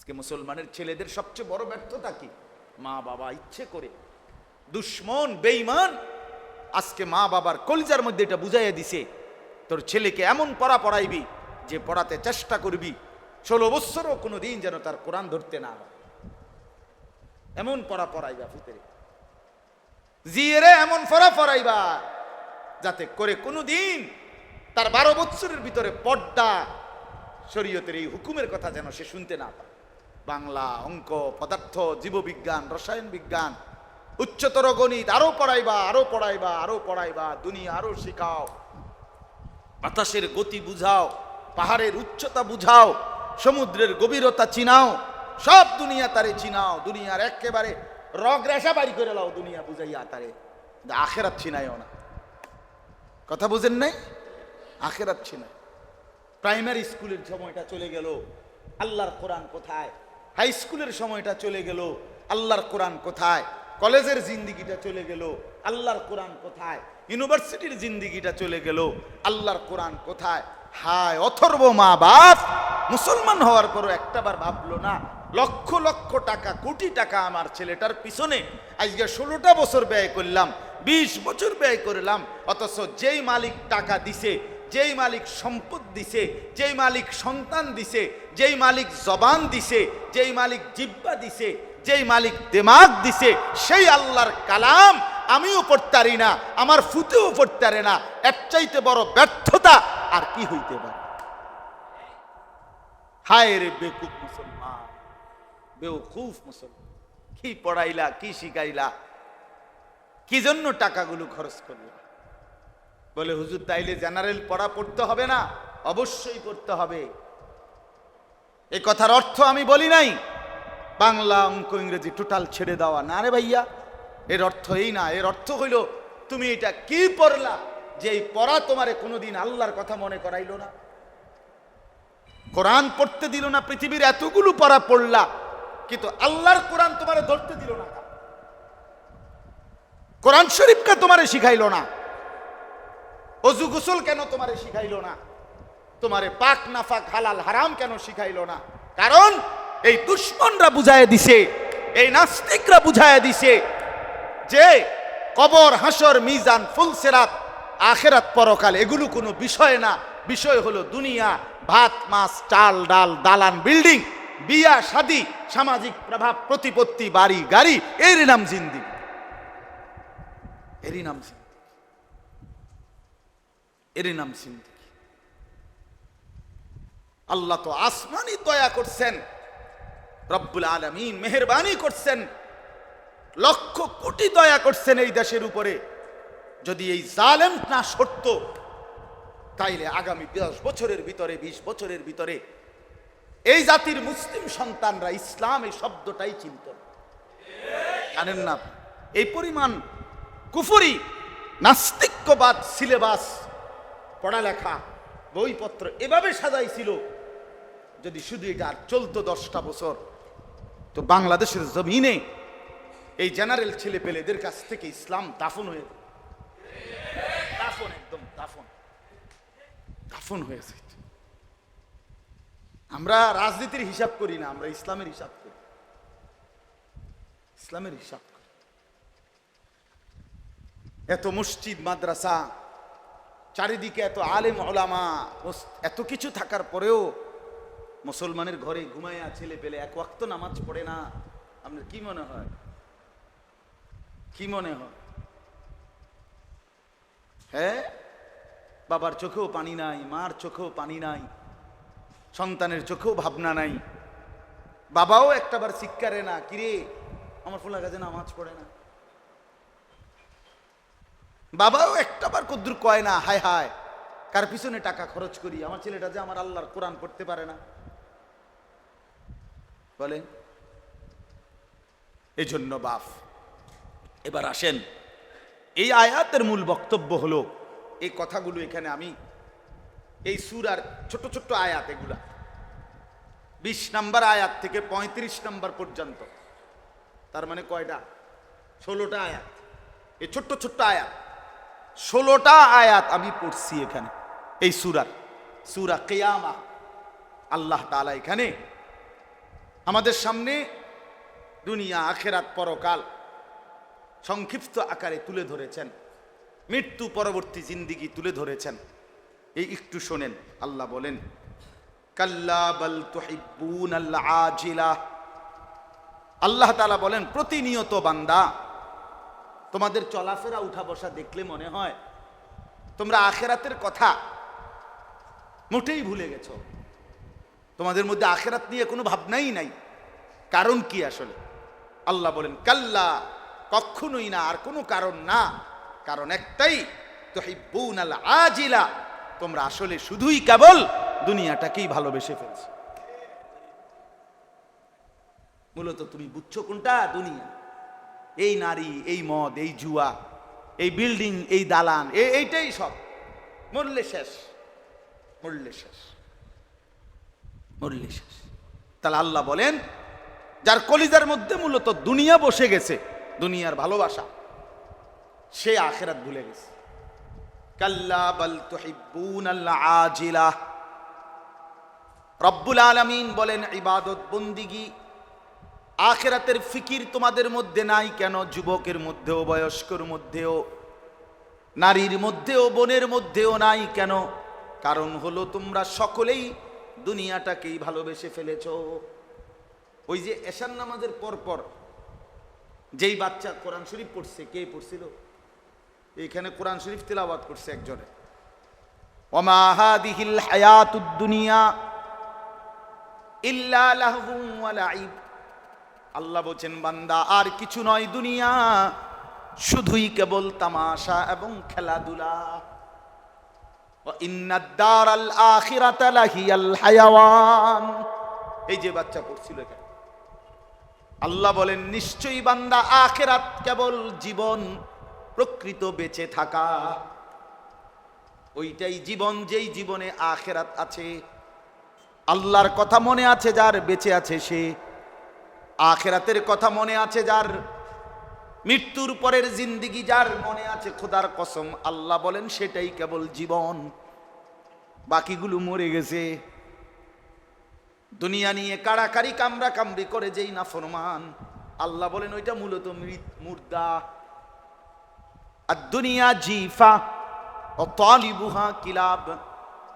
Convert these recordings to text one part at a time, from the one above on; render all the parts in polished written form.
আজকে মুসলমানের ছেলেদের সবচেয়ে বড় ব্যর্থতা কি? মা বাবা ইচ্ছে করে, দুশ্মন বেঈমান আজকে মা বাবার কলিজার মধ্যে এটা বুঝাইয়া দিছে, তোর ছেলেকে এমন পড়া পড়াইবি যে পড়াতে চেষ্টা করবি 16 বছরও কোনো দিন যেন তার কোরআন ধরতে না হয়। এমন পড়া পড়াইবা ফুতেরে, জিয়েরে এমন পড়া পড়াইবা যাতে করে কোনো দিন তার 12 বছরের ভিতরে পর্দা শরীয়তের এই হুকুমের কথা যেন সে শুনতে না পায়। বাংলা, অঙ্ক, পদার্থ, জীববিজ্ঞান, রসায়ন বিজ্ঞান, উচ্চতর গণিত আরো পড়াইবা, আরো পড়াইবা, আরো পড়াইবা, দুনিয়া আরো শিখাও, বাতাসের গতি বুঝাও, পাহাড়ের উচ্চতা বুঝাও, সমুদ্রের গভীরতা চিনাও, সব দুনিয়া তারে চিনাও, দুনিয়ার একেবারে রগ রেশা বাড়ি করে লাও, দুনিয়া বুঝাইয়া তারে, আখেরাত চিনাইও না। কথা বুঝেন নাই? আখেরাত চিনাই। প্রাইমারি স্কুলের সময়টা চলে গেল, আল্লাহর কোরআন কোথায়? হাই স্কুলের সময়টা চলে গেল, আল্লাহর কোরআন কোথায়? কলেজের জিন্দিগিটা চলে গেল, আল্লাহর কোরআন কোথায়? ইউনিভার্সিটির জিন্দিগিটা চলে গেল, আল্লাহর কোরআন কোথায়? হায় অথর্ব মা বাপ মুসলমান হওয়ার পরও একটাবার ভাবলো না, লক্ষ লক্ষ টাকা, কোটি টাকা আমার ছেলেটার পিছনে আজকে 16টা বছর ব্যয় করলাম, 20 বছর ব্যয় করলাম, অথচ যেই মালিক টাকা দিছে, যেই মালিক সম্পদ দিছে, যেই মালিক সন্তান দিছে, যেই মালিক জবান দিছে, যেই মালিক জিহ্বা দিছে, যেই মালিক দিমাগ দিছে, সেই আল্লাহর কালাম আমিও পড়তারি না, আমার ফুতেও পড়তারে না। এর চাইতে বড় ব্যর্থতা আর কি হইতে পারে? হায় রে বেকুফ মুসলমান, বেওকুফ মুসলমান, কি পড়াইলা, কি শিখাইলা, কি জন্য টাকাগুলো খরচ করলা? বলে হুজুর তাইলে জেনারেল পড়া পড়তে হবে না? অবশ্যই পড়তে হবে। এই কথার অর্থ আমি বলি নাই বাংলা, অঙ্ক, ইংরেজি টোটাল ছেড়ে দেওয়া, না রে ভাইয়া, এর অর্থ এই না। এর অর্থ হইল তুমি এটা কি পড়লা যে এই পড়া তোমারে কোনোদিন আল্লাহর কথা মনে করাইলো না, কোরআন পড়তে দিল না। পৃথিবীর এতগুলো পড়া পড়লা কিন্তু আল্লাহর কোরআন তোমারে ধরতে দিল না, কোরআন শরীফকে তোমারে শিখাইলো না, অজু গোসল কেন তোমারে শিখাইলো না, তোমারে পাক নাফাক হালাল হারাম কেন শিখাইলো না? কারণ এই দুশ্মনরা বুঝায় দিছে, এই নাস্তিকরা বুঝায় দিছে যে কবর, হাসর, মিজান, ফুলসেরাত, আখেরাত, পরকাল এগুলো কোনো বিষয় না। বিষয় হলো দুনিয়া, ভাত, মাছ, চাল, ডাল, দালান, বিল্ডিং, বিয়া, শাদী, সামাজিক প্রভাব, প্রতিপত্তি, বাড়ি, গাড়ি, এরই নাম জিন্দেগি, এরই নাম জিন্দেগি, এরই নাম জিন্দেগি। আল্লাহ তো আসমানি দয়া করছেন, রব্বুল আলামিন মেহেরবানি করছেন, লক্ষ কোটি দয়া করছেন এই দেশের উপরে। যদি এই জালেম না সরত তাইলে আগামী 10 বছরের ভিতরে, 20 বছরের ভিতরে এই জাতির মুসলিম সন্তানরা ইসলাম এই শব্দটাই চিনত না। জানেন না এই পরিমাণ কুফরি, নাস্তিক্যবাদ সিলেবাস, পড়ালেখা, বইপত্র এভাবে সাজাইছিল। যদি শুধু এটা আর চলতো 10টা বছর, তো বাংলাদেশের জমিনে এই জেনারেল ছেলে পেলেদের কাছ থেকে ইসলাম দাফন হয়ে, দাফন, একদম দাফন, দাফন হয়েছে। আমরা রাজনীতির হিসাব করি না, আমরা ইসলামের হিসাব করি, ইসলামের হিসাব করি। এত মসজিদ, মাদ্রাসা, চারিদিকে এত আলেম ওলামা, এত কিছু থাকার পরেও মুসলমানের ঘরে ঘুমাইয়া ছেলে পেলে এক ওয়াক্ত নামাজ পড়ে না। আপনার কি মনে হয়? কি মনে হয়? হ্যাঁ, বাবার চোখেও পানি নাই, মার চোখেও পানি নাই, সন্তানের চোখেও ভাবনা নাই, বাবাও একটাবার শিক্ষারে না, কিরে আমার ফুলা গাছে নামাজ পড়ে না, বাবাও একটাবার কদ্দুর কয় না হায় হায় কার পিছনে টাকা খরচ করি, আমার ছেলেটা যে আমার আল্লাহর কোরআন পড়তে পারে না। বলেন, এই জন্য বাপ, এবার আসেন, এই আয়াতের মূল বক্তব্য হলো এই কথাগুলো এখানে আমি এই সূরার ছোট ছোট আয়াত, এগুলা 20 নম্বর আয়াত থেকে 35 নম্বর পর্যন্ত, তার মানে কয়টা? 16টা আয়াত। এই ছোট্ট ছোট্ট আয়াত 16টা আয়াত আমি পড়ছি এখানে এই সূরা কিয়ামা। আল্লাহ তাআলা এখানে আমাদের সামনে দুনিয়া, আখেরাত, পরকাল সংক্ষিপ্ত আকারে তুলে ধরেছেন, মৃত্যু পরবর্তী জিন্দিগি তুলে ধরেছেন। এই একটু শোনেন, আল্লাহ বলেন কাল্লা বাল তুহিব্বুনাল আজিলা। আল্লাহ তাআলা বলেন প্রতিনিয়ত বান্দা, তোমাদের চলাফেরা উঠা বসা দেখলে মনে হয় তোমরা আখেরাতের কথা মোটেই ভুলে গেছো। তোমাদের মধ্যে আখেরাত নিয়ে কোনো ভাবনাই নাই। কারণ কি আসলে? আল্লাহ বলেন কাল্লা, কখনোই না, আর কোনো কারণ না। কারণ একটাই, তুহিব্বুনাল আজিলা, তোমরা আসলে শুধুই কেবল দুনিয়াটাকেই ভালোবেসে ফেলছো। মূলত তুমি বুঝছো কোনটা? দুনিয়া। এই নারী, এই মদ, এই জুয়া, এই বিল্ডিং, এই দালান, এইটাই সব। মরলে শেষ, মরলে শেষ, মরলে শেষ। তাহলে আল্লাহ বলেন যার কলিজার মধ্যে মূলত দুনিয়া বসে গেছে, দুনিয়ার ভালোবাসা, সে আখিরাত ভুলে গেছে। কাল্লা বাল তুহিব্বুনাল আজিলা। রব্বুল আলামিন বলেন ইবাদত বন্দিগি, আখিরাতের ফিকির তোমাদের মধ্যে নাই কেন? যুবকের মধ্যেও, বয়স্কর মধ্যেও, নারীর মধ্যেও, বোনের মধ্যেও নাই কেন? কারণ হলো তোমরা সকলেই দুনিয়াটাকেই ভালোবেসে ফেলেছ। ওই যে এশার নামাজের পর যেই বাচ্চা কোরআন শরীফ পড়ছে, কে পড়ছিল? এইখানে কোরআন শরীফ তিলাওয়াত করছে একজনে। ওমা হাদিহিল হায়াতুদ দুনিয়া ইল্লা লাহবুন ওয়া লাইব। আল্লাহ বলেন বান্দা, আর কিছু নয় দুনিয়া, শুধুই কেবল তামাশা এবং খেলাধুলা। ওয়া ইন্নাদ দারাল আখিরাতা লাহিয়াল হায়াওয়ান। এই যে বাচ্চা পড়ছিল এখানে, আল্লাহ বলেন নিশ্চয়ই বান্দা, আখিরাত কেবল জীবন, প্রকৃত বেঁচে থাকা, ওইটাই জীবন। যেই জীবনে আখিরাত আছে, আল্লাহর কথা মনে আছে যার, বেঁচে আছে সে। আখিরাতের কথা মনে আছে যার, মৃত্যুর পরের জিন্দিগি যার মনে আছে, খোদার কসম আল্লাহ বলেন সেটাই কেবল জীবন। বাকিগুলো মরে গেছে। দুনিয়া নিয়ে কাড়াকাড়ি কামড়া কামড়ি করে যেই না ফরমান, আল্লাহ বলেন ওইটা মূলত মুর্দা। আর দুনিয়া জিফা ও তালিবুহা কিলাব।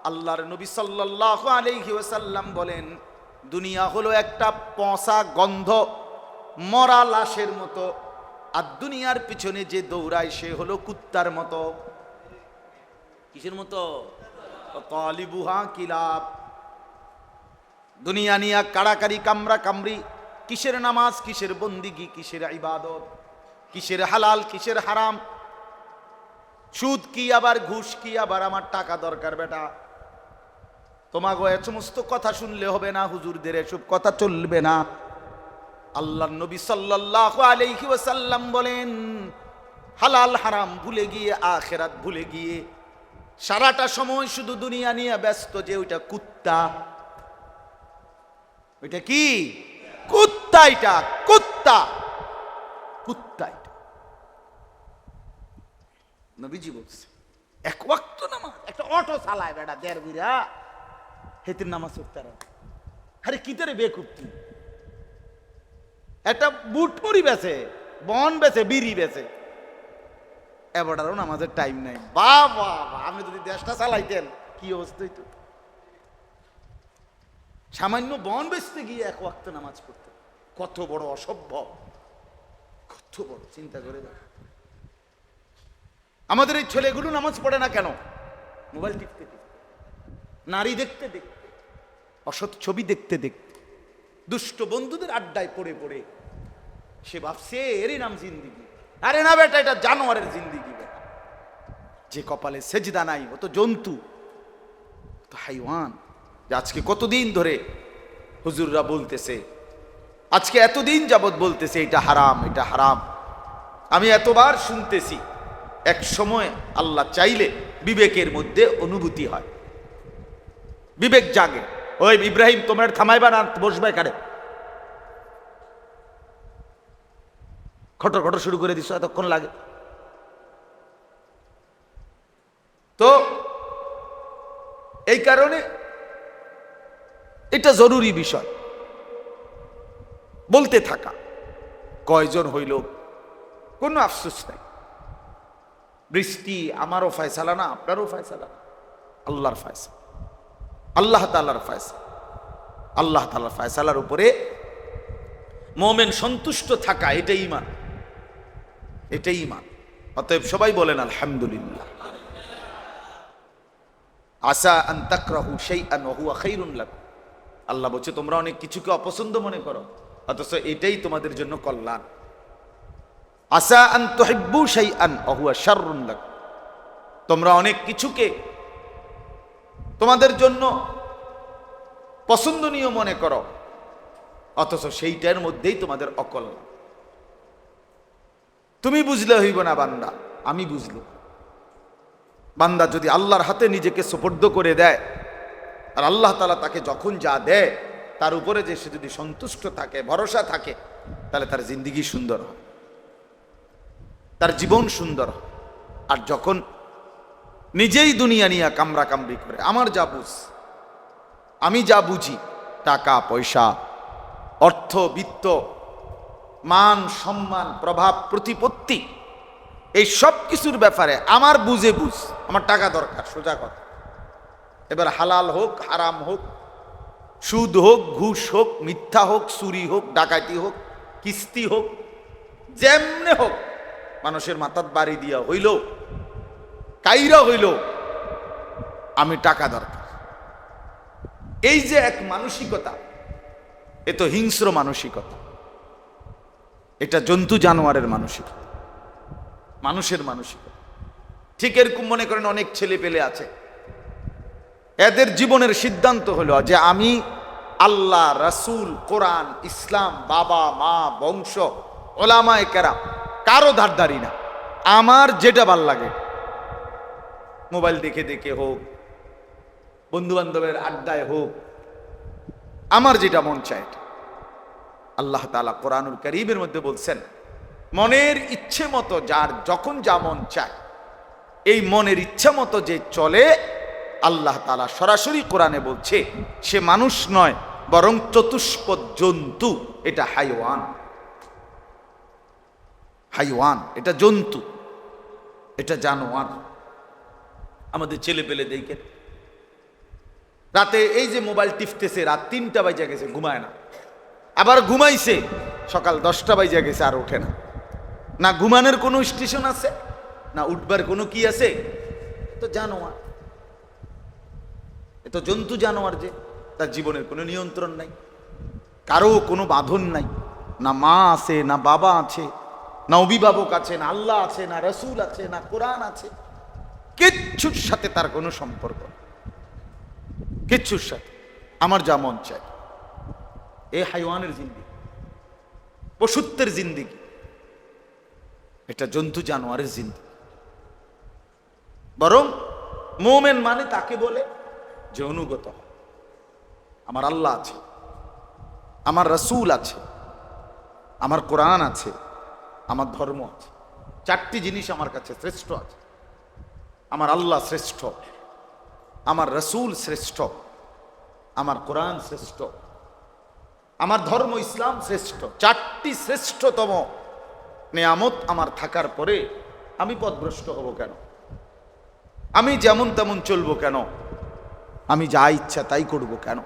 আল্লাহর নবী সাল্লাল্লাহু আলাইহি ওয়াসাল্লাম বলেন দুনিয়া হলো একটা পচা গন্ধ মরা লাশের মতো, আর দুনিয়ার পিছনে যে দৌড়ায় সে হলো কুত্তার মতো। কিসের মতো? তালিবুহা কিলাব। দুনিয়া নিয়ে কাড়াকাড়ি কামড়া কামড়ি, কিসের নামাজ, কিসের বন্দিগি, কিসের ইবাদত, কিসের হালাল, কিসের হারাম, সুদ কি আবার ঘুষ কি আবার আমার টাকা দরকার বেটা। তোমাকে এ সমস্ত কথা শুনলে হবে না, হুজুরদের এসব কথা চলবে না। আল্লাহর নবী সাল্লাল্লাহু আলাইহি ওয়াসাল্লাম বলেন হালাল হারাম ভুলে গিয়ে, আখিরাত ভুলে গিয়ে সারাটা সময় শুধু দুনিয়া নিয়ে ব্যস্ত, যে ওইটা কুত্তা। ওইটা কি? কুত্তা। এটা কুত্তা, কুত্তা। এটা নবীজি বলছে এক ওয়াক্ত নামাজ, একটা অটো চালায় বেটা দেড় বিরা হেতির নামাজ পড়তে। আরে কি তারে বেকুপ্তি, একটা বুট মুড়ি বেছে, বন বেছে, বিড়ি বেছে, এবারও নামাজের টাইম নাই। বাবা, আমি যদি দেশটা চালাইতেন কি অবস্থা হইতো। সামান্য বন বেচতে গিয়ে এক ওয়াক্ত নামাজ পড়তে, কত বড় অসভ্য, কত বড়। চিন্তা করে দেখ, আমাদের এই ছেলেগুলো নামাজ পড়ে না কেন? মোবাইল টিপতে টিপতে, নারী দেখতে দেখতে, অসৎ ছবি দেখতে দেখতে, দুষ্ট বন্ধুদের আড্ডায় পড়ে পড়ে সে ভাবছে এরই নাম জিন্দিগি। আরে না বেটা, এটা জানোয়ারের জিন্দিগি বেটা। যে কপালে সেজদা নাই ও তো জন্তু, তো হাইওয়ান। আজকে কতদিন ধরে হুজুররা বলতেছে, আজকে এতদিন যাবত বলতেছে এটা হারাম, এটা হারাম। আমি এতবার শুনতেছি। এক সময় আল্লাহ চাইলে বিবেকের মধ্যে অনুভূতি হয়, বিবেক জাগে। ওই ইব্রাহিম, তোমরা থামাইবা না, বসবে কারে? খটর খটর শুরু করে দিছো, এতক্ষণ লাগে তো। এই কারণে এটা জরুরি বিষয়। বলতে থাকা। কয়জন হইল কোনো আফসোস নাই। বৃষ্টি আমারও ফয়সালা না, আপনারও ফয়সালা না, আল্লাহর ফয়সালা, আল্লাহ তাআলার ফয়সালা। আল্লাহ তাআলার ফয়সালার উপরে মুমিন সন্তুষ্ট থাকা, এটাই ঈমান, এটাই ঈমান। অতএব সবাই বলেন আলহামদুলিল্লাহ। আসা আন তাকরাহু শাইআন ওয়া হুয়া খায়রুন লাকুম। আল্লাহ বলছে তোমরা অনেক কিছুকে অপছন্দ মনে করো, অথচ এটাই তোমাদের জন্য কল্যাণ। আসা আন তুহিব্বু শাইআন ওয়া হুয়া শাররুন লাকুম। তোমরা অনেক কিছুকে তোমাদের জন্য পছন্দনীয় মনে করো, অথচ সেইটার মধ্যেই তোমাদের অকল্যাণ। তুমি বুঝলে হইব না বান্দা, আমি বুঝলি। বান্দা যদি আল্লাহর হাতে নিজেকে সুপর্দ করে দেয়, আর আল্লাহ তাআলা তাকে যখন যা দেয় তার উপরে যে সে যদি সন্তুষ্ট থাকে, ভরসা থাকে, তাহলে তার জিন্দেগি সুন্দর হয়, তার জীবন সুন্দর হয়। আর যখন নিজেই দুনিয়া নিয়ে কামরা কামড়ি করে, আমার যা বুঝ, আমি যা বুঝি, টাকা পয়সা, অর্থ বিত্ত, মান সম্মান, প্রভাব প্রতিপত্তি, এই সব কিছুর ব্যাপারে আমার বুঝে বুঝ, আমার টাকা দরকার, সোজা কথা। এবার হালাল হোক হারাম হোক, সুদ হোক ঘুষ হোক, মিথ্যা হোক, চুরি হোক, ডাকাতি হোক, কিস্তি হোক, যেমনে হোক, মানুষের মাথার বাড়ি দিয়া হইল, কাইরা হইল, আমি টাকা দরকার। এই যে এক মানসিকতা, এ তো হিংস্র মানসিকতা, এটা জন্তু জানোয়ারের মানসিকতা, মানুষের মানসিকতা। ঠিক এরকম মনে করেন অনেক ছেলে পেলে আছে, এদের জীবনের সিদ্ধান্ত হলো যে আমি আল্লাহ, রাসূল, কোরআন, ইসলাম, বাবা মা, বংশ, ওলামায়ে কেরাম, কারো ধারধারি না, আমার যেটা ভাল লাগে, মোবাইল দেখে দেখে হোক, বন্ধু বান্ধবের আড্ডায় হোক, আমার যেটা মন চায়। আল্লাহ তাআলা কোরআনুল কারীমের মধ্যে বলছেন, মনের ইচ্ছে মতো যার যখন যা মন চায়, এই মনের ইচ্ছা মতো যে চলে, আল্লাহ তাআলা সরাসরি কোরআনে বলছে সে মানুষ নয়, বরং চতুষ্পদ জন্তু। এটা হাইওয়ান, হাইওয়ান, এটা জন্তু, এটা জানোয়ার। আমাদের ছেলে পেলে দেখে রাতে এই যে মোবাইল টিপতেছে, রাত 3টা বাজে গেছে, ঘুমায় না, আবার ঘুমাইছে সকাল 10টা বাজে গেছে, আর ওঠে না। না ঘুমানোর কোনো স্টেশন আছে, না উঠবার কোনো কি আছে, তো জানোয়ার, এ তো জন্তু জানোয়ার, যে তার জীবনের কোনো নিয়ন্ত্রণ নাই, কারো কোনো বাঁধন নাই, না মা আছে, না বাবা আছে, না অভিভাবক আছে, না আল্লাহ আছে, না রাসূল আছে, না কোরআন আছে, কিচ্ছুর সাথে তার কোনো সম্পর্ক, কিচ্ছুর সাথে। আমার যা মন চায়, এ হাইওয়ানের জিন্দেগি, পশুত্বের জিন্দেগি, এটা জন্তু জানোয়ারের জিন্দেগি। বরং মুমিন মানে তাকে বলে যে অনুগত, আমার আল্লাহ আছে, আমার রাসূল আছে, আমার কোরআন আছে, আমার ধর্ম আছে, 4টি জিনিস আমার কাছে শ্রেষ্ঠ আছে। আমার আল্লাহ শ্রেষ্ঠ, আমার রাসূল শ্রেষ্ঠ, আমার কোরআন শ্রেষ্ঠ, আমার ধর্ম ইসলাম শ্রেষ্ঠ। 4টি শ্রেষ্ঠতম নেয়ামত আমার থাকার পরে আমি পথভ্রষ্ট হব কেন? আমি যেমন তেমন চলবো কেন? আমি যা ইচ্ছা তাই করব কেন?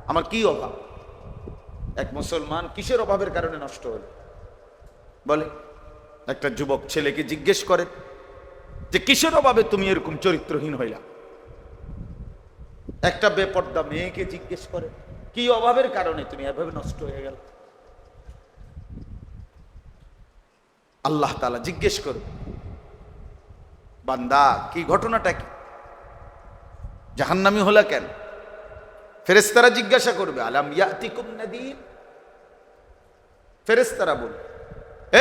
আমার কি অভাব? এক মুসলমান কিসের অভাবের কারণে নষ্ট হল বলে? একটা যুবক ছেলেকে জিজ্ঞেস করে যে কিসের অভাবে তুমি এরকম চরিত্রহীন হইলা? একটা বেপর্দা মেয়েকে জিজ্ঞেস করে কি অভাবের কারণে তুমি এভাবে নষ্ট হয়ে গেল? আল্লাহ তাআলা জিজ্ঞেস করবে, বান্দা কি ঘটনাটা কি, জাহান্নামী হলা কেন? ফেরেশতারা জিজ্ঞাসা করবে, আলাম ইয়াতিকুম নাদির? ফেরেশতারা বলবে,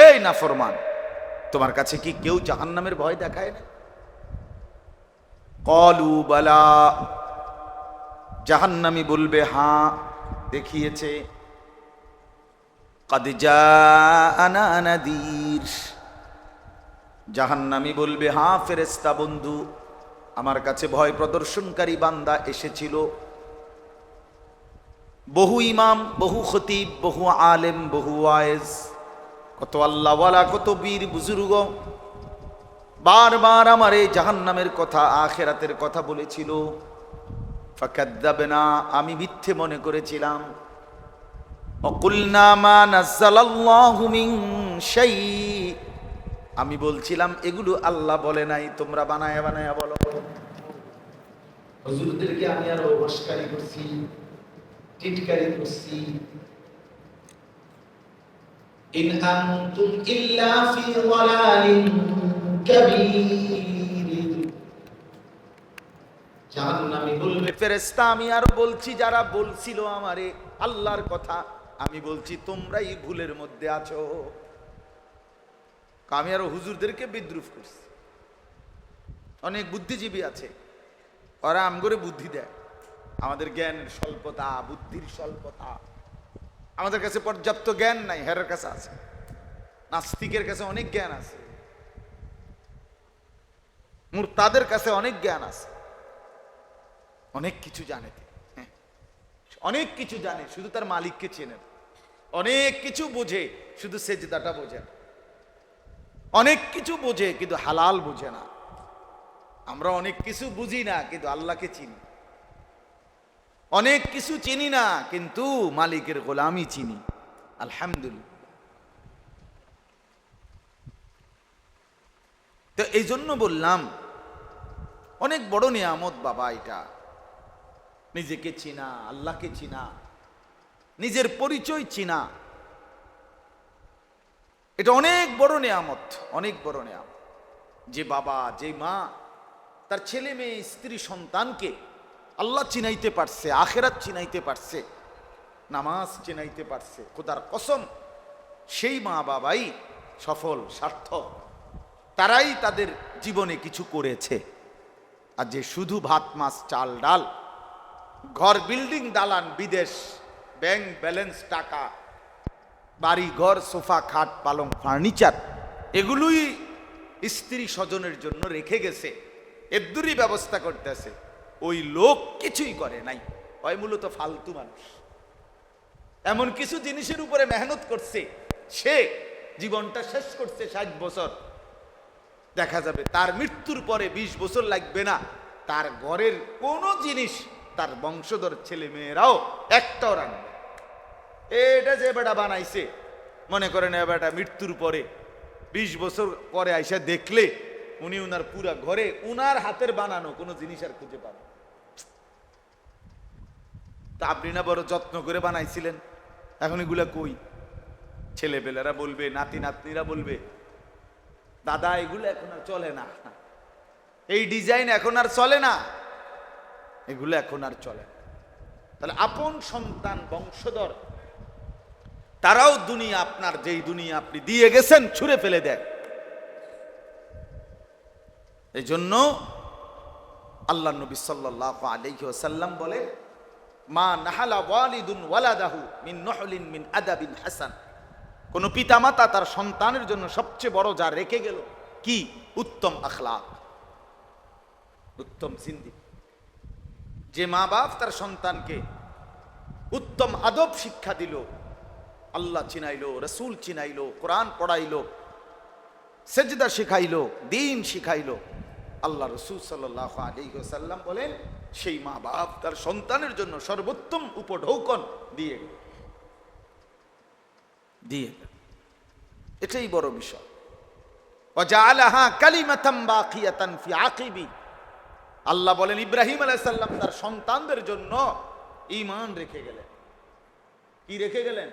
এই নাফরমান, তোমার কাছে কি কেউ জাহান্নামের ভয় দেখায় না? ক্বালু বালা, জাহান্নামী বলবে হ্যাঁ দেখিয়েছে। ক্বাদ জাআনা নাদির, জাহান্নামী বলবে হ্যাঁ ফেরেশতা বন্ধু, আমার কাছে ভয় প্রদর্শনকারী বান্দা এসেছিল। বহু ইমাম, বহু খতিব, বহু আলেম, বহু ওয়াইজ, কত আল্লাহওয়ালা, কত বীর বুজুর্গ বারবার আমার এই জাহান্নামের কথা, আখিরাতের কথা বলেছিল। ফাকাদ্দাবনা, আমি মিথ্যে মনে করেছিলাম। অকুলনা মা নাযালাল্লাহু মিন শাই, আমি বলছিলাম এগুলো আল্লাহ বলে নাই, তোমরা বানায়া বানায়া বলো। হুজুরদেরকে আমি আরো মস্কারি করছি, টিটকারি করছি। ইন আনতুম ইল্লা ফি যালালিন কাবীর, জাহান্নামী বলবে ফেরেশতা আমি আরো বলছি, যারা বলছিল আমারে আল্লাহর কথা, আমি বলছি তোমরাই ভুলের মধ্যে আছো। আমি আরো হুজুরদেরকে বিদ্রুপ করছি। অনেক বুদ্ধিজীবী আছে, ওরা আমগরে বুদ্ধি দেয়, আমাদের জ্ঞানের স্বল্পতা, বুদ্ধির স্বল্পতা, আমাদের কাছে পর্যাপ্ত জ্ঞান নাই, হেরের কাছে আছে। নাস্তিকের কাছে অনেক জ্ঞান আছে, মুরতাদের কাছে অনেক জ্ঞান আছে, অনেক কিছু জানে, অনেক কিছু জানে, শুধু তার মালিককে চেনে, অনেক কিছু বোঝে, শুধু সেজদাটা বোঝে না, অনেক কিছু বোঝে কিন্তু হালাল বোঝে না। আমরা অনেক কিছু বুঝি না কিন্তু আল্লাহকে চিনি, অনেক কিছু চিনি না কিন্তু মালিকের গোলামি চিনি, আলহামদুলিল্লাহ। তো এই জন্য বললাম অনেক বড় নিয়ামত বাবা এটা, নিজেকে চিনা, আল্লাহকে চিনা, নিজের পরিচয় চিনা, এটা অনেক বড় নিয়ামত, অনেক বড় নিয়ামত। যে বাবা, যে মা তার ছেলে মেয়ে, স্ত্রী, সন্তানকে আল্লাহ চিনাইতে পারছে, আখেরাত চিনাইতে পারছে, নামাজ চিনাইতে পারছে, খোদার কসম সেই মা বাবাই সফল, সার্থক, তারাই তাদের জীবনে কিছু করেছে। আর যে শুধু ভাত মাছ চাল ডাল, ঘর বিল্ডিং দালান বিদেশ, ব্যাংক ব্যালেন্স টাকা, বাড়ি ঘর, সোফা খাট পালং ফার্নিচার, এগুলোই স্ত্রী স্বজনের জন্য রেখে গেছে, এদুরই ব্যবস্থা করতেছে, ওই লোক কিছুই করে নাই, ওই মূলত ফালতু মানুষ। এমন কিছু জিনিসের উপরে মেহনত করছে, সে জীবনটা শেষ করছে 60 বছর, দেখা যাবে তার মৃত্যুর পরে 20 বছর লাগবে না, তার ঘরের কোনো জিনিস তার বংশধর ছেলে মেয়েরাও একটাও রাখবে। এটা যে বেটা বানাইছে, মনে করেন এ বেটা মৃত্যুর পরে 20 বছর পরে আইসা দেখলে উনি উনার পুরা ঘরে উনার হাতের বানানো কোনো জিনিস আর খুঁজে পাবেন। তা আপনি না বড় যত্ন করে বানাইছিলেন, এখন এগুলা কই? ছেলেপেলেরা বলবে, নাতি নাতনিরা বলবে, দাদা এগুলো এখন আর চলে না, এই ডিজাইন এখন আর চলে না, এগুলো এখন আর চলে না। তাহলে আপন সন্তান, বংশধর, তারাও দুনিয়া, আপনার যেই দুনিয়া আপনি দিয়ে গেছেন ছুঁড়ে ফেলে দেয়। এই জন্য আল্লাহ নবী সাল্লাল্লাহু আলাইহি ওয়াসাল্লাম বলে, মা নাহালা ওয়ালিদুন ওয়ালাদাহু মিন নহলিন মিন আদাবিন হাসান, কোন পিতামাতা তার সন্তানের জন্য সবচেয়ে বড় যা রেখে গেল কি? উত্তম আখলাক, উত্তম জিন্দেগি। যে মা বাপ তার সন্তানকে উত্তম আদব শিক্ষা দিল, আল্লাহ চিনাইলো, রসুল চিনাইলো, কোরআন পড়াইলো, সেজদা শিখাইলো, দিন শিখাইলো, আল্লাহ রসুল সাল্লাল্লাহু আলাইহি ওয়াসাল্লাম বলেন সেই মা বাপ তার সন্তানের জন্য সর্বোত্তম উপঢৌকন দিয়ে দিয়ে এটাই বড় বিষয়। ওয়াজআলাহা কালিমাতাম বাকিয়াতান ফি আকিবি, আল্লাহ বলেন ইব্রাহিম আলাইহিস সালাম তার সন্তানদের জন্য ঈমান রেখে গেলেন। কি রেখে গেলেন?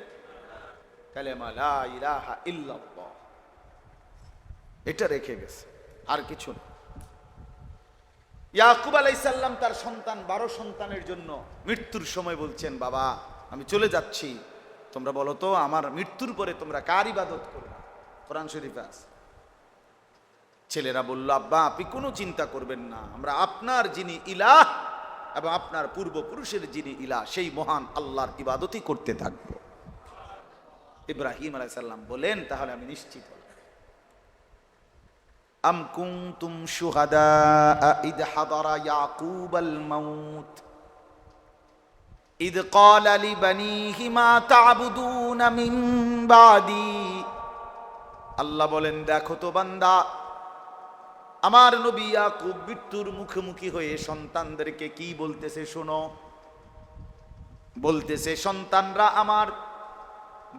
কালেমা লা ইলাহা ইল্লাল্লাহ, এটা রেখে গেছে, আর কিছু না। ইয়াকুব আলাইহিস সালাম তার সন্তান 12 সন্তানের জন্য মৃত্যুর সময় বলছেন, বাবা আমি চলে যাচ্ছি, তোমরা বলো তো আমার মৃত্যুর পরে তোমরা কার ইবাদত করবে? কোরআন শরীফে আছে। ছেলেরা বলল, আব্বা আপনি কোনো চিন্তা করবেন না, আমরা আপনার যিনি ইলাহ এবং আপনার পূর্বপুরুষের যিনি ইলাহ সেই মহান আল্লাহর ইবাদতই করতে থাকবো। ইব্রাহিম আলাইহিস সালাম বলেন, তাহলে আমি নিশ্চিত। আম কুনতুম শুহাদা ইদ হাদারা ইয়াকুবাল মাউত, ইদ ক্বালা লিবানিহি মা তা'বুদুনা মিন বাদি। আল্লাহ বলেন, দেখো তো বান্দা, আমার নবী ইয়াকুব মৃত্যুর মুখোমুখি হয়ে সন্তানদেরকে কি বলতেছে শোনো। বলতেছে, সন্তানরা আমার,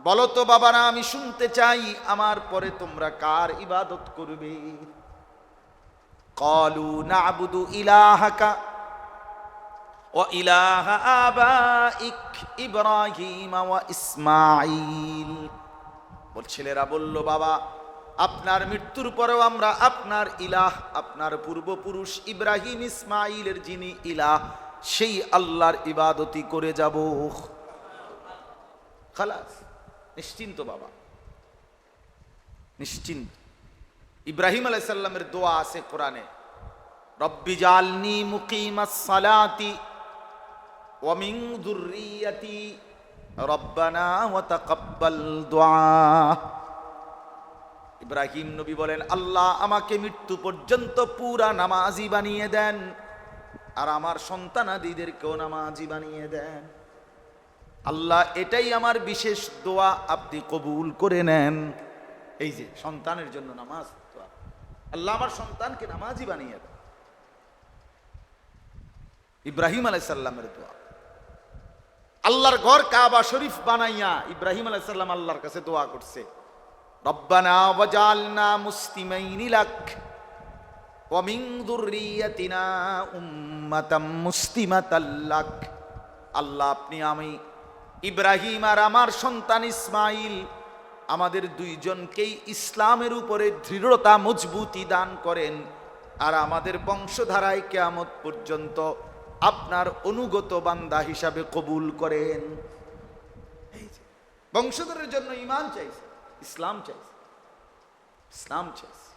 বলো তো বাবারা, আমি শুনতে চাই আমার পরে তোমরা কার ইবাদত করবে? ক্বালু না'বুদু ইলাহাকা ওয়া ইলাহা আবাইক ইব্রাহিম ওয়া ইসমাঈল। ছেলেরা বলল, বাবা, আপনার মৃত্যুর পরেও আমরা আপনার ইলাহ, আপনার পূর্বপুরুষ ইব্রাহিম ইসমাঈলের যিনি ইলাহ, সেই আল্লাহর ইবাদতই করে যাব। খালাস, নিশ্চিন্ত বাবা, নিশ্চিন্ত। ইব্রাহিম আলাইহিস সালামের দোয়া আছে কোরআনে, রব্বি জালনি মুকিমাস সালাতি ওয়া মিন যুররিয়াতি রব্বানা ওয়া তাকাব্বাল দুআ। ইব্রাহিম নবী বলেন, আল্লাহ আমাকে মৃত্যু পর্যন্ত পুরা নামাজি বানিয়ে দেন, আর আমার সন্তানাদিদেরকেও নামাজি বানিয়ে দেন। আল্লাহ, এটাই আমার বিশেষ দোয়া, আপনি কবুল করে নেন। এই যে সন্তানের জন্য নামাজ দোয়া, আল্লাহ আমার সন্তানকে নামাজি বানিয়ে দেন। ইব্রাহিম আলাইহিস সালামের দোয়া। আল্লাহর ঘর কাবা শরীফ বানাইয়া ইব্রাহিম আলাইহিস সালাম আল্লাহর কাছে দোয়া করছে, রব্বানা ওয়াজআলনা মুসলিমাইনি লাক ওয়া মিন যুররিয়াতিনা উম্মাতাম মুসলিমাতাল লাক। আল্লাহ, আপনি আমি ইব্রাহিম আর আমার সন্তান ইসমাইল, আমাদের দুইজনকেই ইসলামের উপরে দৃঢ়তা মজবুতি দান করেন, আর আমাদের বংশধারায় কিয়ামত পর্যন্ত আপনার অনুগত বান্দা হিসাবে কবুল করেন। এই যে বংশধরের জন্য ঈমান চাইছে, ইসলাম চাইছে, ইসলাম চাইছে।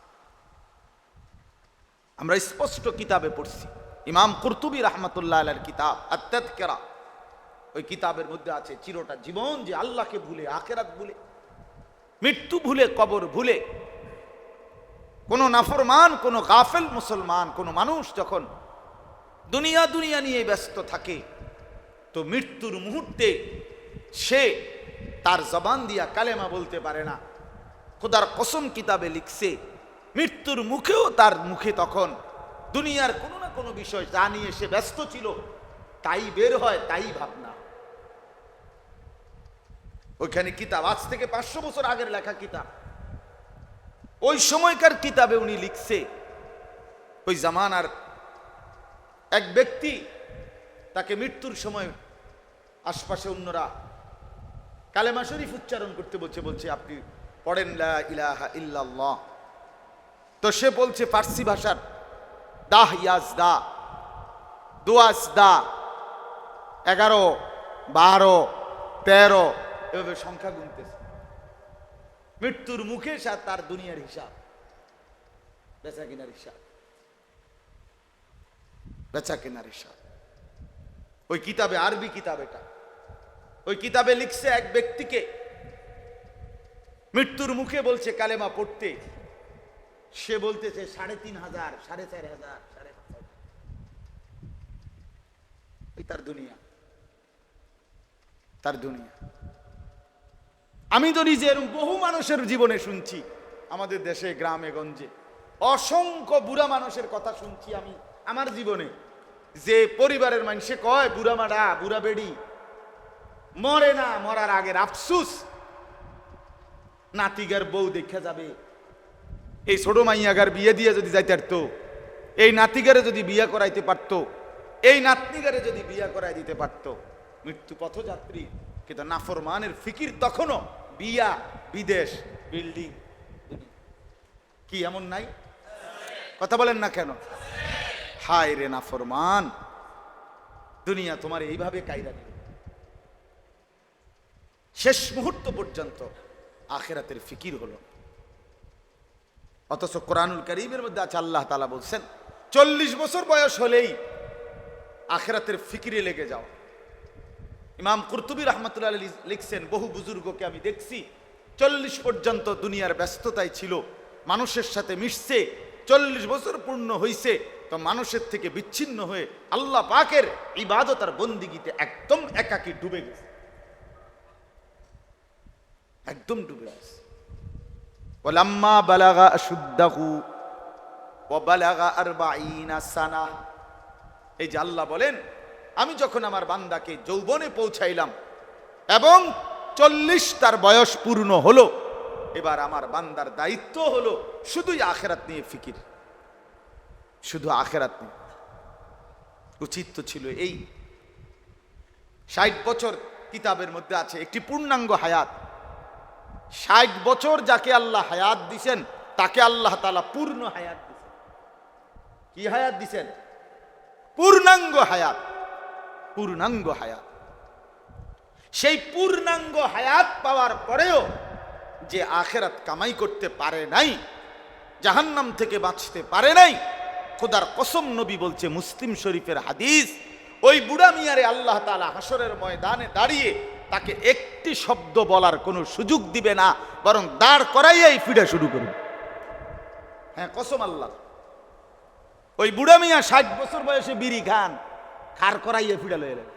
আমরা স্পষ্ট কিতাবে পড়ছি, ইমাম কুরতুবী রাহমাতুল্লাহ আলাইহির কিতাব আত-তাযকিরা, ওই কিতাবের মধ্যে আছে চিরটা জীবন যে আল্লাহকে ভুলে, আখিরাত ভুলে, মৃত্যু ভুলে, কবর ভুলে, কোন নাফরমান, কোন গাফেল মুসলমান, কোন মানুষ যখন দুনিয়া দুনিয়া নিয়ে ব্যস্ত থাকে, তো মৃত্যুর মুহূর্তে সে তার জবান দিয়া কালেমা বলতে পারে না। খোদার কসম কিতাবে লিখছে, মৃত্যুর মুখেও তার মুখে তখন দুনিয়ার কোনো না কোনো বিষয় যা নিয়ে সে ব্যস্ত ছিল তাই বের হয়, তাই ভাবনা। ওইখানে কিতাব, আজ থেকে 500 বছর আগের লেখা কিতাব, ওই সময়কার কিতাবে উনি লিখছে, ওই জামানার এক ব্যক্তি, তাকে মৃত্যুর সময় আশপাশে অন্যরা কালেমা শরীফ উচ্চারণ করতে বলছে, আপনি পড়েন লা ইলাহা ইল্লাল্লাহ। তো সে বলছে ফার্সি ভাষার দাহ ইয়াজদা, দুয়াজদা, 11, 12, 13 এভাবে সংখ্যা গুনতেছে। মৃত্যুর মুখে তার দুনিয়ার হিসাব, বেচা কেনার হিসাব, বেচা কেনার হিসাব। ওই কিতাবে, আরবি কিতাব এটা, ওই কিতাবে লিখছে এক ব্যক্তিকে মৃত্যুর মুখে বলছে কালেমা পড়তে, সে বলতেছে 3,500, 4,500, 5,500। ওই তার দুনিয়া, তার দুনিয়া। আমি তো নিজে এরকম বহু মানুষের জীবনে শুনছি, আমাদের দেশে গ্রামে গঞ্জে অসংখ্য বুড়া মানুষের কথা শুনছি আমি আমার জীবনে, যে পরিবারের মানুষে কয় বুড়া মাডা, বুড়া বেড়ি মরে না, মরার আগের আফসুস, নাতিগার বউ দেখা যাবে, এই ছোট মাইয়াগার বিয়ে দিয়ে যদি যাইতে পারতো, এই নাতিগারে যদি বিয়ে করাইতে পারতো, এই নাতনিগারে যদি বিয়ে করাই দিতে পারতো। মৃত্যু পথযাত্রী, কিন্তু নাফরমানের ফিকির তখনও বিয়া, বিদেশ, বিল্ডিং। কি এমন নাই? কথা বলেন না কেন? হায় রে নাফরমান, দুনিয়া তোমার এইভাবে কায়দা দিল। শেষ মুহূর্ত পর্যন্ত আখিরাতের ফিকির হলো। অথচ কোরআনুল কারীমের মধ্যে আছে, আল্লাহ তাআলা বলছেন 40 বছর বয়স হলেই আখিরাতের ফিকিরে লেগে যাও। ইমাম কুরতুবী রাহমাতুল্লাহ আলাইহি লিখছেন, বহু বুজুর্গকে আমি দেখছি 40 পর্যন্ত দুনিয়ার ব্যস্ততায় ছিল, মানুষের সাথে মিশছে, 40 বছর পূর্ণ হইছে, তো মানুষের থেকে বিচ্ছিন্ন হয়ে আল্লাহ পাকের ইবাদত আর বন্দিগিতে একদম একাকী ডুবে গেছে, একদম ডুবে গেছে। ওয়ালাম্মা বালাগা আশুদ্দাহু ওয়া বালাগা 40 সানাহ, এই যে আল্লাহ বলেন আমি যখন আমার বান্দাকে যৌবনে পৌঁছাইলাম এবং 40 তার বয়স পূর্ণ হলো, এবার আমার বান্দার দায়িত্ব হলো শুধুই আখিরাত নিয়ে ফিকির, শুধু আখিরাত নিয়ে। উচিত তো ছিল এই 60 বছর কিতাবের মধ্যে আছে একটি পূর্ণাঙ্গ হায়াত। 60 বছর যাকে আল্লাহ হায়াত দিছেন তাকে আল্লাহ তাআলা পূর্ণ হায়াত দিছেন। কি হায়াত দিছেন? পূর্ণাঙ্গ হায়াত, পূর্ণাঙ্গ হায়াত। সেই পূর্ণাঙ্গ হায়াত পাওয়ার পরেও যে আখিরাত কামাই করতে পারে নাই, জাহান্নাম থেকে বাঁচতে পারে নাই, খোদার কসম নবী বলছে, মুসলিম শরীফের হাদিস, ওই বুড়া মিয়ারে আল্লাহ তাআলা হাসরের ময়দানে দাঁড়িয়ে তাকে একটি শব্দ বলার কোনো সুযোগ দিবে না, বরং দাঁড় করাইয়াই ফিরে শুরু করবে। হ্যাঁ, কসম আল্লাহ। ওই বুড়া মিয়া 60 বছর বয়সে বিড়ি খান, খার করাইয়া ফিরে লয়ে এলেন,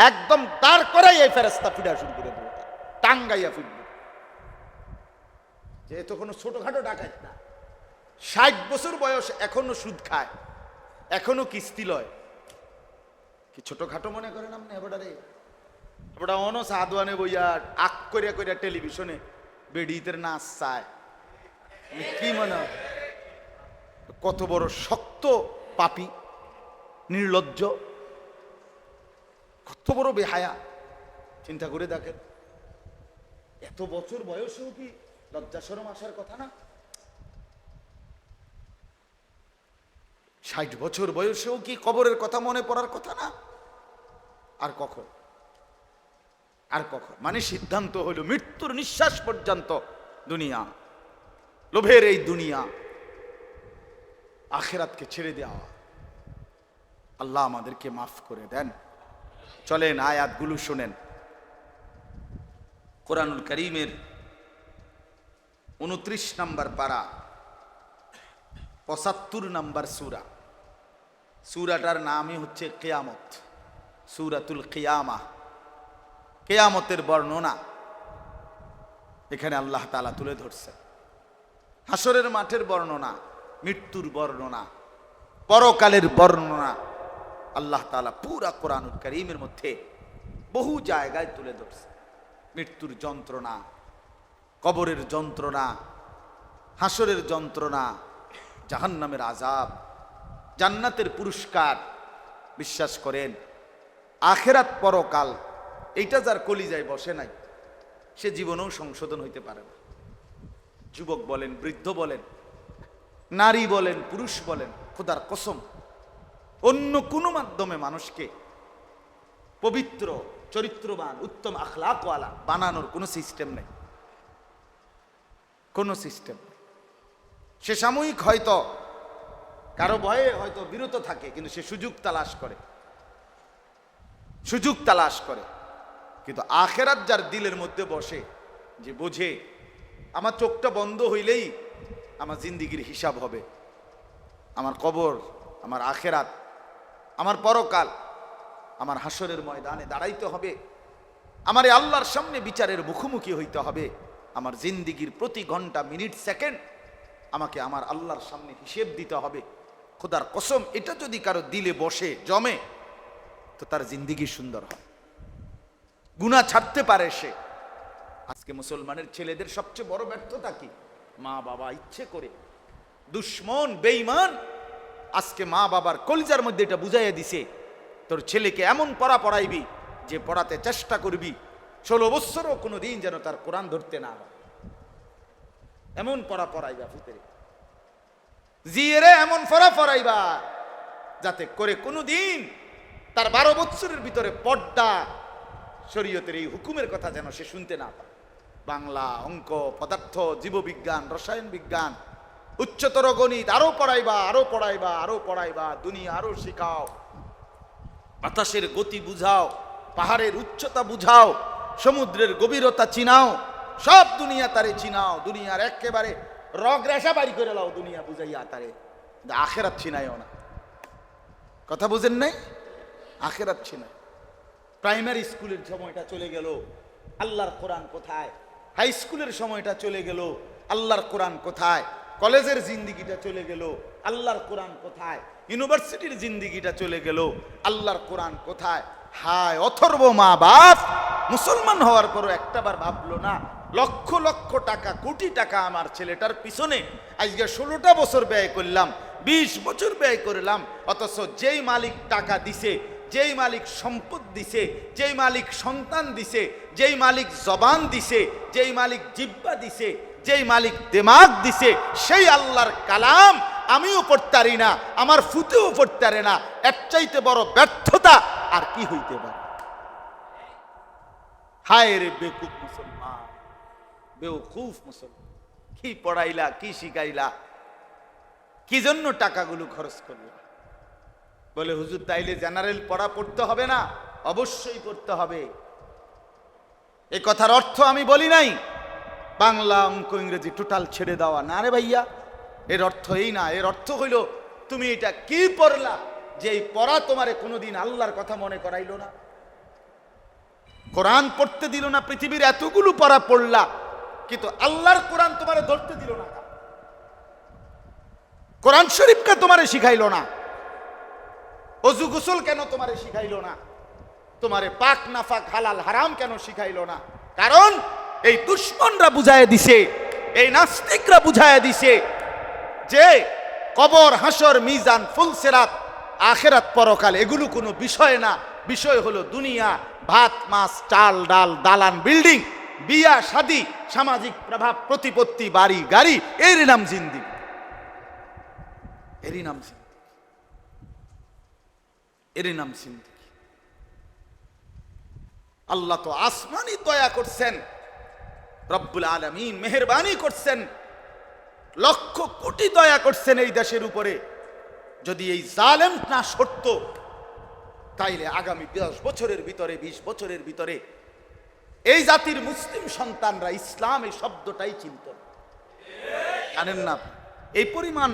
একদম দাঁড় করাইয়া ফেরেশতা ফিরে শুরু করে দেবে, টাঙ্গাইয়া ফিরবে। যেহেতু কোনো ছোটখাটো ডাকাত না, 60 বছর বয়স, এখনো সুদ খায়, এখনো কিস্তি লয়, কি ছোটখাটো মনে করেন আপনি? এবারে অন সাদওয়ানে বইয়া আক করিয়া করিয়া টেলিভিশনে বেডিতের নাচ চায়, কি মনে হয়? কত বড় শক্ত পাপী, নির্লজ্জ, কত বড় বেহায়া, চিন্তা করে দেখেন। এত বছর বয়সেও কি লজ্জা শরম আসার কথা না? 60 বছর বয়সেও কি কবরের কথা মনে পড়ার কথা না? আর কখন, আর কখন? মানে সিদ্ধান্ত হলো মৃত্যুর নিঃশ্বাস পর্যন্ত দুনিয়া, লোভের এই দুনিয়া, আখিরাতকে ছেড়ে দেওয়া। আল্লাহ আমাদেরকে মাফ করে দেন। চলেন আয়াতগুলো শুনেন। কোরআনুল কারীমের 29 নম্বর পারা, 75 নম্বর সূরা। সূরাটার নামই হচ্ছে কিয়ামত, সূরাতুল কিয়ামা, কিয়ামতের বর্ণনা এখানে আল্লাহ তাআলা তুলে ধরছেন। হাসরের মাঠের বর্ণনা, মৃত্যুর বর্ণনা, পরকালের বর্ণনা আল্লাহ তাআলা পুরা কোরআনুল কারীমের মধ্যে বহু জায়গায় তুলে ধরছে। মৃত্যুর যন্ত্রণা, কবরের যন্ত্রণা, হাসরের যন্ত্রণা, জাহান্নামের আযাব, জান্নাতের পুরস্কার। বিশ্বাস করেন আখিরাত পরকাল এইটা যার কলিজায় বসে নাই, সে জীবনেও সংশোধন হইতে পারে না। যুবক বলেন, বৃদ্ধ বলেন, নারী বলেন, পুরুষ বলেন, খোদার কসম অন্য কোনো মাধ্যমে মানুষকে পবিত্র, চরিত্রবান, উত্তম আখলাকওয়ালা বানানোর কোনো সিস্টেম নেই, কোনো সিস্টেম। সে সাময়িক হয়তো কারো ভয়ে হয়তো বিরত থাকে, কিন্তু সে সুযোগ তালাশ করে, সুযোগ তালাশ করে। কিন্তু আখিরাত যার দিলের মধ্যে বসে, যে বোঝে আমার চোখটা বন্ধ হইলেই আমার জিন্দিগির হিসাব হবে, আমার কবর, আমার আখিরাত, আমার পরকাল, আমার হাসরের ময়দানে দাঁড়াইতে হবে, আমার আল্লাহর সামনে বিচারের মুখোমুখি হইতে হবে, আমার জিন্দিগির প্রতি ঘন্টা, মিনিট, সেকেন্ড আমাকে আমার আল্লাহর সামনে হিসেব দিতে হবে। খোদার কসম এটা যদি কারো দিলে বসে, জমে, তো তার জিন্দিগি সুন্দর হয়, গুনাহ ছাড়তে পারে সে। আজকে মুসলমানের ছেলেদের সবচেয়ে বড় ব্যর্থতা কি? মা বাবা ইচ্ছে করে, দুশ্মন, বেঈমান আজকে মা বাবার কলিজার মধ্যে এটা বুঝাইয়া দিছে, তোর ছেলেকে এমন পড়া পড়াইবি যে পড়াতে চেষ্টা করবি 16 বছরও কোনো দিন যেন তার কোরআন ধরতে না হয়, এমন পড়া পড়াইবা ফুতেরে, জিয়েরে এমন পড়া পড়াইবা যাতে করে কোনো দিন তার 12 বছরের ভিতরে পর্দা, শরীয়তের এই হুকুমের কথা যেন সে শুনতে না পায়। বাংলা, অঙ্ক, পদার্থ, জীববিজ্ঞান, রসায়ন বিজ্ঞান, উচ্চতর গণিত আরো পড়াইবা, আরো পড়াইবা, আরো পড়াইবা, দুনিয়া আরো শিখাও, বাতাসের গতি বুঝাও, পাহাড়ের উচ্চতা বুঝাও, সমুদ্রের গভীরতা চিনাও, সব দুনিয়া তারে চিনাও, দুনিয়ার একেবারে রগ রেশা বাড়ি করে লাও দুনিয়া বুঝাইয়া তারে, আখেরাত ছিনাইও না। কথা বুঝেন নাই? আখেরাত ছিনাই। প্রাইমারি স্কুলের সময়টা চলে গেল, আল্লাহর কোরআন কোথায়? হাই স্কুলের সময়টা চলে গেল, আল্লাহর কোরআন কোথায়? কলেজের জিন্দিগিটা চলে গেল, আল্লাহর কোরআন কোথায়? ইউনিভার্সিটির জিন্দিগিটা চলে গেল, আল্লাহর কোরআন কোথায়? হায় অথর্ব মা বাপ মুসলমান হওয়ার পরও একটাবার ভাবলো না, লক্ষ লক্ষ টাকা, কোটি টাকা আমার ছেলেটার পিছনে আজকে 16টা বছর ব্যয় করলাম, 20 বছর ব্যয় করলাম, অথচ যেই মালিক টাকা দিছে, যেই মালিক সম্পদ দিছে, যেই মালিক সন্তান দিছে, যেই মালিক জবান দিছে, যেই মালিক জিহ্বা দিছে, যেই মালিক দিমাগ দিছে, সেই আল্লাহর কালাম আমিও পড়তারি না, আমার ফুতেও পড়তারে না। এর চাইতে বড় ব্যর্থতা আর কি হইতে পারে? হায় রে বেকুব মুসলমান, বেওকুফ মুসলমান, কি পড়াইলা, কি শিখাইলা, কি জন্য টাকাগুলো খরচ করলা? বলে হুজুর তাইলে জেনারেল পড়া পড়তে হবে না? অবশ্যই পড়তে হবে। এই কথার অর্থ আমি বলি নাই বাংলা, অঙ্ক, ইংরেজি টোটাল ছেড়ে দেওয়া, না রে ভাইয়া, এর অর্থ এই না। এর অর্থ হইল তুমি এটা কি পড়লা যে এই পড়া তোমারে কোনোদিন আল্লাহর কথা মনে করাইলো না, কোরআন পড়তে দিল না। পৃথিবীর এতগুলো পড়া পড়লা, কিন্তু আল্লাহর কোরআন তোমারে ধরতে দিল না, কোরআন শরীফকে তোমারে শিখাইলো না, অজু গোসল কেন তোমারে শিখাইলো না, তোমারে পাক নাফাক হালাল হারাম কেন শিখাইলো না? কারণ এই দুশমনরা বুঝায় দিছে, এই নাস্তিকরা বুঝায় দিছে যে কবর, হাসর, মিজান, ফুলসিরাত, আখিরাত, পরকাল এগুলো কোনো বিষয় না। বিষয় হলো দুনিয়া, ভাত মাছ, চাল ডাল, দালান বিল্ডিং, বিয়া শাদী, সামাজিক প্রভাব প্রতিপত্তি, বাড়ি গাড়ি, এরই নাম জিন্দেগি, এরই নাম জিন্দেগি, এরই নাম জিন্দেগি। আল্লাহ তো আসমানি দয়া করছেন, রব্বুল আলামিন মেহেরবানি করছেন, লক্ষ কোটি দয়া করছেন এই দেশের উপরে। যদি এই জালেম না সরত, তাইলে আগামী 10 বছরের ভিতরে, 20 বছরের ভিতরে এই জাতির মুসলিম সন্তানরা ইসলাম এই শব্দটাই চিনত না। জানেন না এই পরিমাণ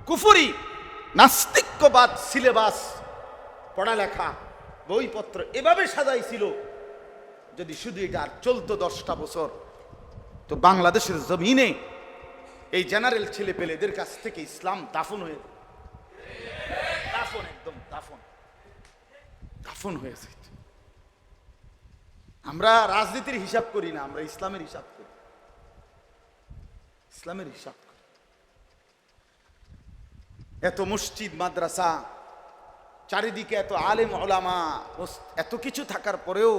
কুফরি, নাস্তিক্যবাদ সিলেবাস, পড়ালেখা, বইপত্র এভাবে সাজাইছিল। যদি শুধু এটা আর চলতো 10টা বছর, তো বাংলাদেশের জমিনে এই জেনারেল ছেলে পেলেদের কাছ থেকে ইসলাম দাফন হয়ে, দাফন, একদম দাফন, দাফন হয়ে যেত। আমরা রাজনীতির হিসাব করি না, আমরা ইসলামের হিসাব করি, ইসলামের হিসাব করি। এত মসজিদ, মাদ্রাসা, চারিদিকে এত আলেম ওলামা, এত কিছু থাকার পরেও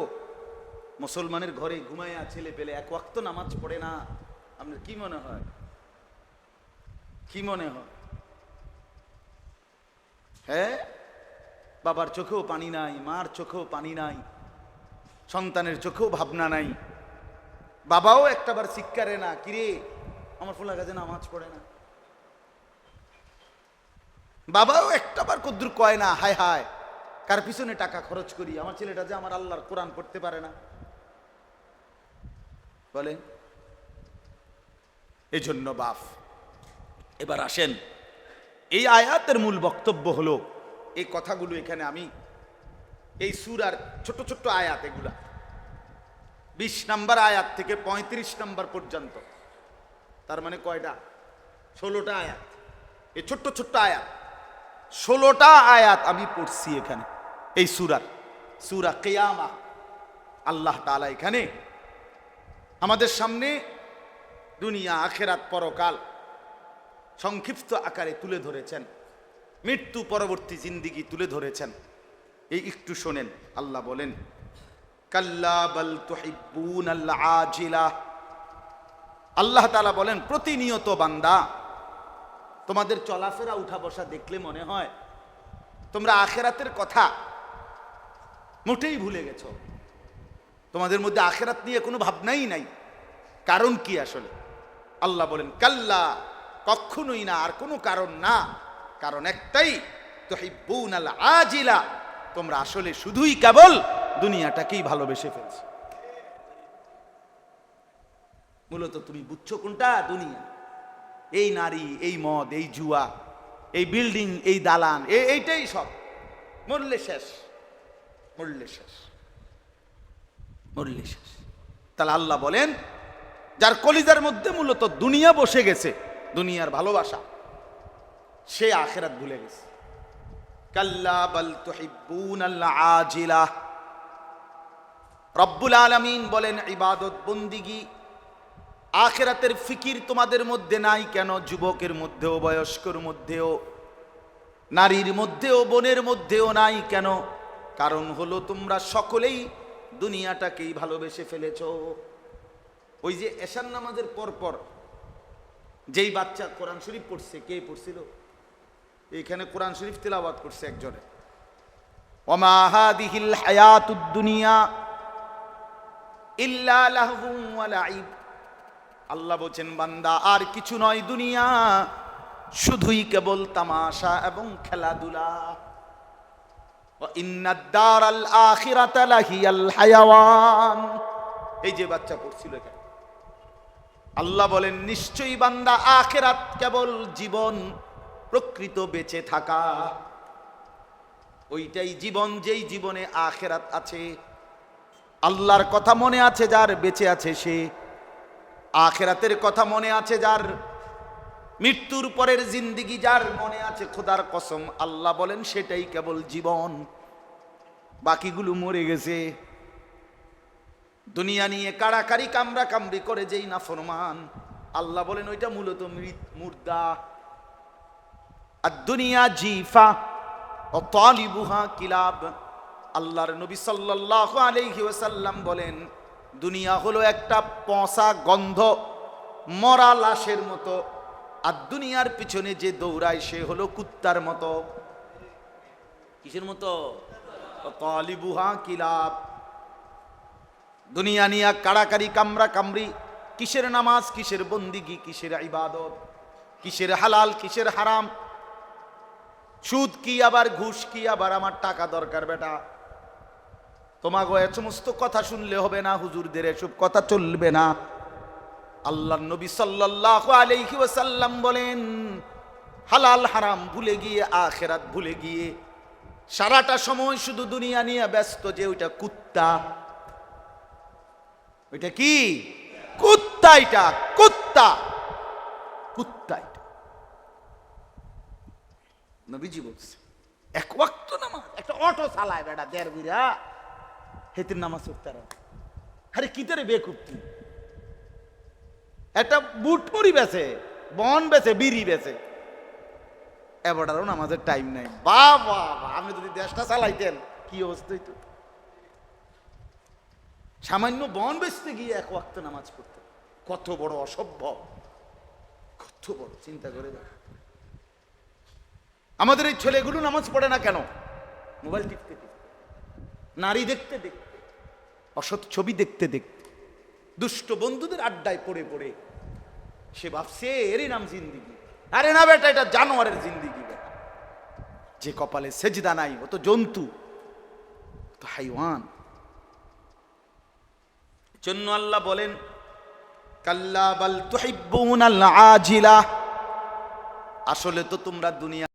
মুসলমানের ঘরে ঘুমাইয়া ছেলে পেলে এক ওয়াক্ত নামাজ পড়ে না। আপনার কি মনে হয়? কি মনে হয়? হ্যাঁ, বাবার চোখেও পানি নাই, মার চোখেও পানি নাই, সন্তানের চোখেও ভাবনা নাই, বাবাও একটাবার শিক্ষারে না, কিরে আমার ফুলা কাজে নামাজ পড়ে না, বাবাও একটাবার কদ্দুর কয় না হায় হায় কার পিছনে টাকা খরচ করি, আমার ছেলেটা যে আমার আল্লাহর কোরআন পড়তে পারে না। বলেন, এই জন্য বাপ, এবার আসেন, এই আয়াতের মূল বক্তব্য হলো এই কথাগুলো এখানে আমি এই সূরার ছোট ছোট আয়াত, এগুলা 20 নম্বর আয়াত থেকে 35 নম্বর পর্যন্ত, তার মানে কয়টা? 16টা আয়াত। এই ছোট্ট ছোট্ট আয়াত, 16টা আয়াত আমি পড়ছি এখানে এই সূরার, সূরা কিয়ামা। আল্লাহ তাআলা এখানে আমাদের সামনে দুনিয়া, আখিরাত, পরকাল সংক্ষিপ্ত আকারে তুলে ধরেছেন, মৃত্যু পরবর্তী জিন্দেগি তুলে ধরেছেন। এই একটু শোনেন, আল্লাহ বলেন কাল্লা বাল তুহিব্বুনাল আজিলা। আল্লাহ তাআলা বলেন প্রতিনিয়ত বান্দা, তোমাদের চলাফেরা উঠা বসা দেখলে মনে হয় তোমরা আখিরাতের কথা মোটেই ভুলে গেছো, তোমাদের মধ্যে আখিরাত নিয়ে কোনো ভাবনাই নাই। কারণ কি আসলে? আল্লাহ বলেন কাল্লা, কখনোই না, আর কোনো কারণ না, কারণ একটাই, তুহিব্বুনাল আজিলা, তোমরা আসলে শুধুই কেবল দুনিয়াটাকেই ভালোবেসে ফেলছো। মূলত তুমি বুঝছো কোনটা? দুনিয়া। এই নারী, এই মদ, এই জুয়া, এই বিল্ডিং, এই দালান, এইটাই সব। মরলে শেষ, মরলে শেষ, মরলে শেষ। তাহলে আল্লাহ বলেন, যার কলিজার মধ্যে মূলত দুনিয়া বসে গেছে, দুনিয়ার ভালোবাসা, সে আখিরাত ভুলে গেছে। কাল্লা বাল তুহিব্বুনাল আজিলা। রব্বুল আলামিন বলেন, ইবাদত বন্দিগি আখিরাতের ফিকির তোমাদের মধ্যে নাই কেন? যুবকের মধ্যেও, বয়স্কর মধ্যেও, নারীর মধ্যেও, বোনের মধ্যেও নাই কেন? কারণ হলো তোমরা সকলেই দুনিয়াটাকেই ভালোবেসে ফেলেছ। ওই যে এশার নামাজের পরপর যেই বাচ্চা কোরআন শরীফ পড়ছে, কে পড়ছিল? এইখানে কোরআন শরীফ তিলাওয়াত করছে একজনে। ওমা হাদিহিল হায়াতুদ দুনিয়া ইল্লা লাহবুন ওয়া লাইব। আল্লাহ বলেন, বান্দা আর কিছু নয় দুনিয়া, শুধুই কেবল তামাশা এবং খেলাধুলা। ওয়া ইন্নাদ দারাল আখিরাতা লাহিয়াল হায়াওয়ান। এই যে বাচ্চা পড়ছিল এখানে, আল্লাহ বলেন, নিশ্চয়ই বান্দা আখিরাত কেবল জীবন, প্রকৃত বেঁচে থাকা, ওইটাই জীবন। যেই জীবনে আখিরাত আছে, আল্লাহর কথা মনে আছে যার, বেঁচে আছে সে। আখিরাতের কথা মনে আছে যার, মৃত্যুর পরের জিন্দেগি যার মনে আছে, খোদার কসম আল্লাহ বলেন সেটাই কেবল জীবন। বাকিগুলো মরে গেছে। দুনিয়া নিয়ে কাড়াকাড়ি কামড়া কামড়ি করে যেই না ফরমান, আল্লাহ বলেন ওইটা মূলত মুর্দা। আর দুনিয়া জিফা ও তালিবুহা কিলাব। আল্লাহর নবী সাল্লাল্লাহু আলাইহি ওয়াসাল্লাম বলেন, দুনিয়া হলো একটা পচা গন্ধ মরা লাশের মতো, আর দুনিয়ার পিছনে যে দৌড়ায় সে হলো কুত্তার মতো। কিসের মতো? তালিবুহা কিলাব। দুনিয়া নিয়া কাড়াকাড়ি কামড়া কামড়ি, কিসের নামাজ, কিসের বন্দিগি, কিসের ইবাদত, কিসের হালাল, কিসের হারাম, সুদ কি আবার ঘুষ কি আবার আমার টাকা দরকার বেটা। তোমাকে এ সমস্ত কথা শুনলে হবে না, হুজুরদের এসব কথা চলবে না। আল্লাহর নবী সাল্লাল্লাহু আলাইহি ওয়াসাল্লাম বলেন, হালাল হারাম ভুলে গিয়ে, আখিরাত ভুলে গিয়ে সারাটা সময় শুধু দুনিয়া নিয়ে ব্যস্ত, যে ওইটা কুত্তা। ওইটা কি? কুত্তা। এটা কুত্তা, কুত্তা। এটা নবীজি বলছে, এক ওয়াক্ত নামাজ, একটা অটো চালায় বেটা দেড় বিরা, হেতির নামাজ পড়তে। আরে কি তোরে বেকুপ্তি, একটা বুট মুড়ি বেছে, বন বেছে, বিড়ি বেছে, এবারও নামাজের টাইম নাই। বাবা, আমি যদি দেশটা চালাইতেন কি অবস্থা হইতো। সামান্য বন বেচতে গিয়ে এক ওয়াক্ত নামাজ পড়তে, কত বড় অসভ্য, কত বড়। চিন্তা করে দেখ, আমাদের এই ছেলেগুলো নামাজ পড়ে না কেন? মোবাইল টিপতে টিপতে, নারী দেখতে দেখতে, অসৎ ছবি দেখতে দেখতে, দুষ্ট বন্ধুদের আড্ডায় পড়ে পড়ে সে ভাবছে এরই নাম জিন্দিগি। আরে না বেটা, এটা জানোয়ারের জিন্দিগি বেটা। যে কপালে সেজদা নাই ও তো জন্তু, তো হাইওয়ান। জন্য আল্লাহ বলেন, কাল্লা বাল তুহিব্বুনাল আজিলা। আসলে তো তোমরা দুনিয়া